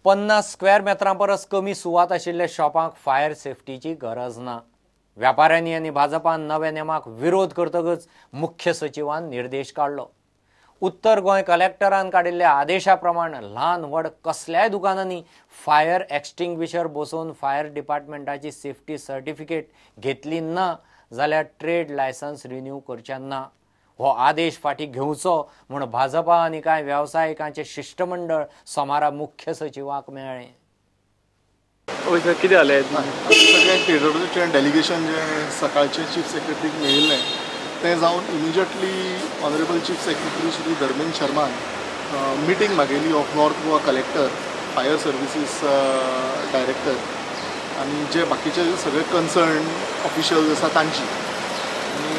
50 square मेत्रां परस कमी सुवात आशिल्ल्या शॉपांक फायर सेफ्टीची गरज ना। व्यापाऱ्यांनी आनी भाजपान नव्या नेमाक विरोध करतकच मुख्य सचिवान निर्देश काढलो। उत्तर गोंय कलेक्टरान काडिल्ल्या आदेशा प्रमाण ल्हान व्हड कसल्याय दुकानांनी फायर एक्सटिंग्विशर बसोवन फायर डिपार्टमेंटाची सेफ्टी सर्टिफिकेट घेतली ना जाल्यार ट्रेड लायसन्स रिन्यू करचें ना। हो आदेश फाटी घेवचो म्हूण भाजपा आनी कांय व्यावसायिकांचे शिष्टमंडळ सोमारा मुख्य सचिवाक मेळ्ळे। कितें जालें सगळ्या ट्रेडर्साचें डेलिगेशन जे सकाळचे चीफ सेक्रेटरीक मेळिल्लें तें जावन immediately honourable chief secretary Shri Dharmendra शर्मान मिटींग मागयली of north Goa collector, fire services director आनी जे बाकीचे सगळे कन्सर्न ऑफिशियल्स आसा तांची। आनी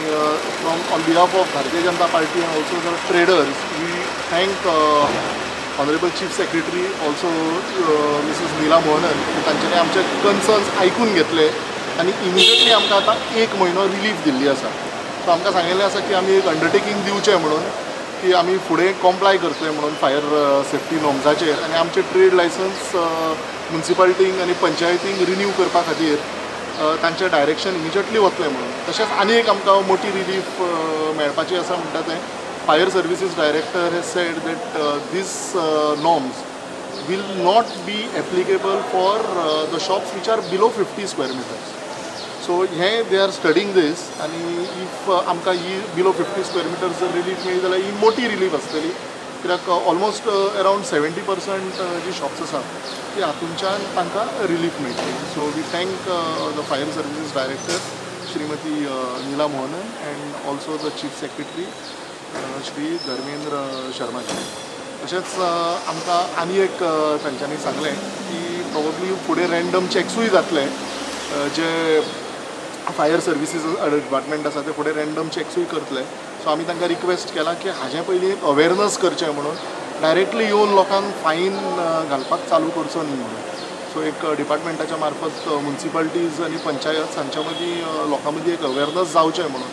from on behalf of Bharatiya Janata Party and also the traders we thank honourable chief secretary also Mrs Neela Mohanan तांच्यांनी आमचे कन्सर्न्स आयकून घेतले आनी इमिजिएटली आमकां आतां 1 म्हयनो रिलीफ दिल्ली आसा। सो आमकां सांगिल्लें आसा की आमी एक अंडरटेकींग दिवचें म्हणून की आमी फुडें कॉम्प्लाय करतले म्हणून फायर सेफ्टी नॉर्म्साचेर आनी आमचे ट्रेड लायसन्स म्युनिसिपालिटींक आनी पंचायतींक रिन्यू करपा खातीर तांचें डायरेक्शन इमिजिएटली वतलें म्हणून। तशेंच आनी एक आमकां मोठी रिलीफ मेळपाची आसा म्हणटा तें fire services director has said that these norms will not be applicable for the shops which are below 50 square meters. So they are studying this and if आमकां below 50 square meters relief मेळ्ळी जाल्यार ही मोठी relief आसतली कित्याक almost around 70% जी shops आसात ती हातूंच्यान तांकां relief मेळटली। So we thank the fire services director Shrimati Neela Mohanan and also the chief secretary Shri Dharmendra Sharma ji. तशेंच आमकां आनी एक तांच्यांनी सांगलें की प्रोबेबली फुडें रँडम चॅक्सूय जातले जे फायर सर्विसीस डिपार्टमेंट आसा ते फुडें रँडम चॅक्सूय करतले। सो आमी तांकां रिक्वेस्ट केला की हाजे पयलीं एक अवेरनस करचें म्हणून डायरेक्टली येवन लोकांक फायन घालपाक चालू करचो न्ही म्हणून। सो एक डिपार्टमेंटाच्या मार्फत म्युनिसिपालिटीज आनी पंचायत हांच्या मदीं लोकां मदीं एक अवेरनस जावचें म्हणून।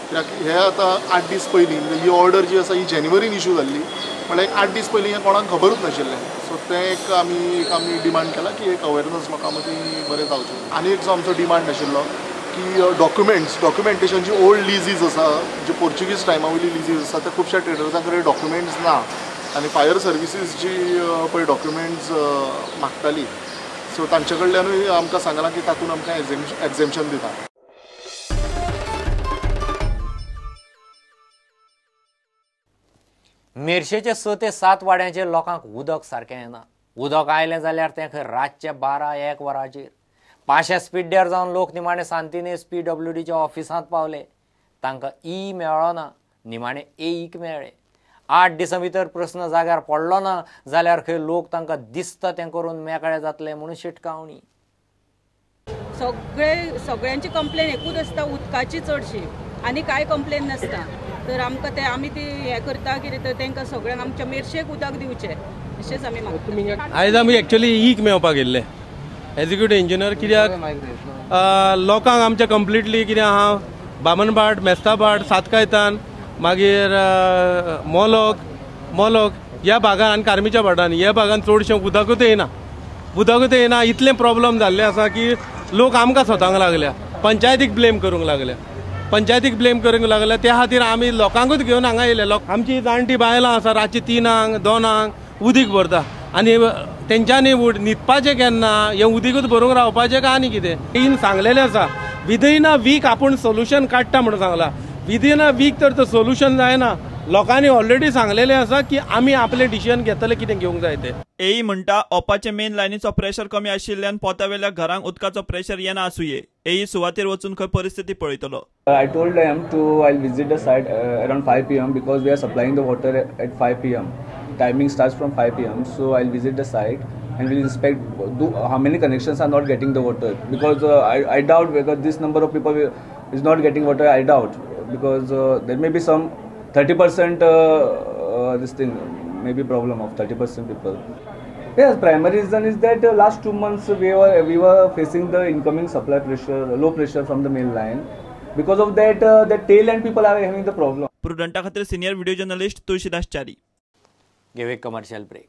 कित्याक हे आतां 8 दीस पयलीं ही ऑर्डर जी आसा ही जानेवारीन इश्यू जाल्ली म्हळ्यार एक 8 दीस पयलीं हें कोणाक खबरूच नाशिल्लें। सो तें एक आमी डिमांड केला की एक अवेरनस लोकां मदीं बरें जावचें। आनी एक जो आमचो डिमांड आशिल्लो की डॉक्युमेंटेशन जी ओल्ड लिजीज आसा जी पोर्चुगीज टायमा वयली लिजीज आसा ते खुबश्या ट्रेडर्सां कडेन डॉक्युमेंट्स ना आनी फायर सर्विसीस जी पळय डॉक्युमेंट्स मागताली सो तांचे कडल्यानूय आमकां सांगलां की तातूंत आमकां एक्झेम्पशन दिता। मेर्शेचे 6 ते 7 वाड्यांचेर लोकांक उदक सारकें येना। उदक आयलें जाल्यार तें खंय रातचे 12-1 वरांचेर। पाशे स्पिड्ड्यार जावन लोक निमाणे सांतिने SPWDच्या ऑफिसांत पावले, तांकां मेळ्ळो ना, निमाणे एईक मेळ्ळे। 8 दिसां भितर प्रस्न जाग्यार पडलो ना जाल्यार खंय लोक तांकां दिसता तें करून मेकळे जातले म्हणून शिटकावणी। सगळ्यांची कंप्लेन एकूच आसता उदकाची चडशी आनी कांय कंप्लेन नासता। तर आमकां ते आमी ती हें करता कितें तर तांकां सगळ्यांक आमच्या मेर्शेक उदक दिवचें अशेंच आमी मागता। आयज आमी एक्चुअली ईक मेळपाक गेल्ले एग्जिक्युटीव इंजिनियर कित्याक लोकांक आमच्या कंप्लिटली कितें आहा बामणभाट, मेस्ताभाट, सातकायतान मागीर मोलोक ह्या भागान आनी कार्मीच्या भाटान ह्या भागान चडशें उदकूच येना। इतलें प्रॉब्लम जाल्लें आसा की लोक आमकां स्वतांक लागल्या, पंचायतीक ब्लेम करूंक लागल्या। त्या खातीर आमी लोकांकूच घेवन हांगा येयले। आमची जाणटी बायलां आसा रातची 3 2 उदीक भरता आनी तेंच्यांनी न्हिदपाचें केन्ना हें उदीकूच भरूंक रावपाचें काय आनी कितें तीन सांगलेलें आसा। विदीन अ वीक आपूण सोल्युशन काडटा म्हणून सांगलां। विदीन अ वीक तर सोल्युशन जायना। लोकांनी ऑलरेडी सांगलेलें आसा की आमी आपलें डिसिजन घेतले कितें घेवंक जाय तें। एई म्हणटा ओपाचे मेन लायनीचो प्रेशर कमी आशिल्ल्यान पोतावेल्या घरांक उदकाचो प्रेशर येना आसुये। एई सुवातेर वचून खंय परिस्थिती पळयतलो। I told them I'll visit the site around 5 p.m. because we are supplying the water at 5 p.m. Timing starts from 5 p.m. So I'll visit the site and we'll inspect how many connections are not getting the water because I doubt because this number of people is not getting water. I doubt because there may be some 30% this thing may be problem of 30% people. Yes, primary reason is that last 2 months we were facing the incoming supply pressure, low pressure from the main line. Because of that, the tail end people are having the problem. प्रुडंटा खातीर senior video journalist Tulsidas Chari. Give a commercial break.